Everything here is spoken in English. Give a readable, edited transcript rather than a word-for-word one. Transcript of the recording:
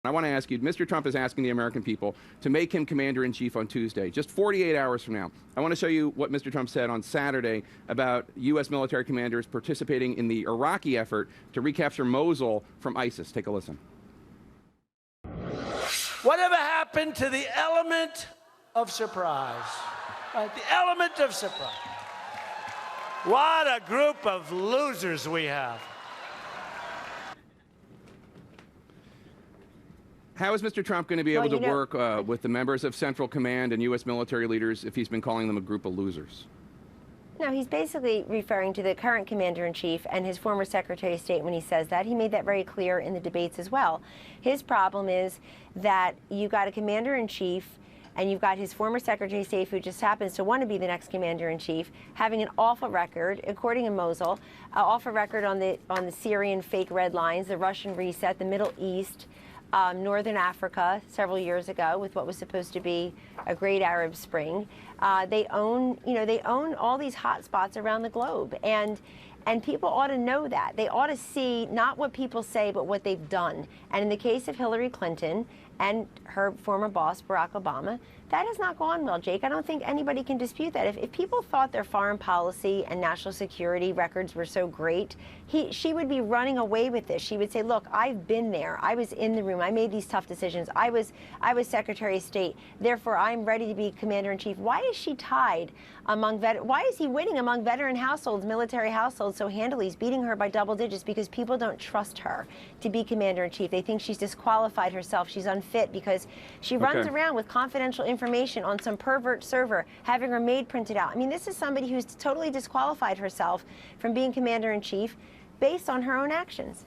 I want to ask you, Mr. Trump is asking the American people to make him commander-in-chief on Tuesday, just 48 hours from now. I want to show you what Mr. Trump said on Saturday about U.S. military commanders participating in the Iraqi effort to recapture Mosul from ISIS. Take a listen. Whatever happened to the element of surprise? Right? The element of surprise. What a group of losers we have. How is Mr. Trump going to be able to work with the members of Central Command and U.S. military leaders if he's been calling them a group of losers? No, he's basically referring to the current commander-in-chief and his former Secretary of State when he says that. He made that very clear in the debates as well. His problem is that you've got a commander-in-chief and you've got his former Secretary of State, who just happens to want to be the next commander-in-chief, having an awful record, according to Mosul, an awful record on the Syrian fake red lines, the Russian reset, the Middle East, Northern Africa several years ago with what was supposed to be a great Arab Spring. They own all these hot spots around the globe, and people ought to know that. They ought to see not what people say, but what they've done. And in the case of Hillary Clinton and her former boss, Barack Obama, that has not gone well, Jake. I don't think anybody can dispute that. If people thought their foreign policy and national security records were so great, she would be running away with this. She would say, look, I've been there. I was in the room. I made these tough decisions. I was Secretary of State. Therefore, I'm ready to be Commander-in-Chief. Why is she tied among why is he winning among veteran households, military households so handily? He's beating her by double digits because people don't trust her to be Commander-in-Chief. They think she's disqualified herself. She's unfit because she runs around with confidential information on some pervert server, having her maid printed out. I mean, this is somebody who's totally disqualified herself from being Commander-in-Chief based on her own actions.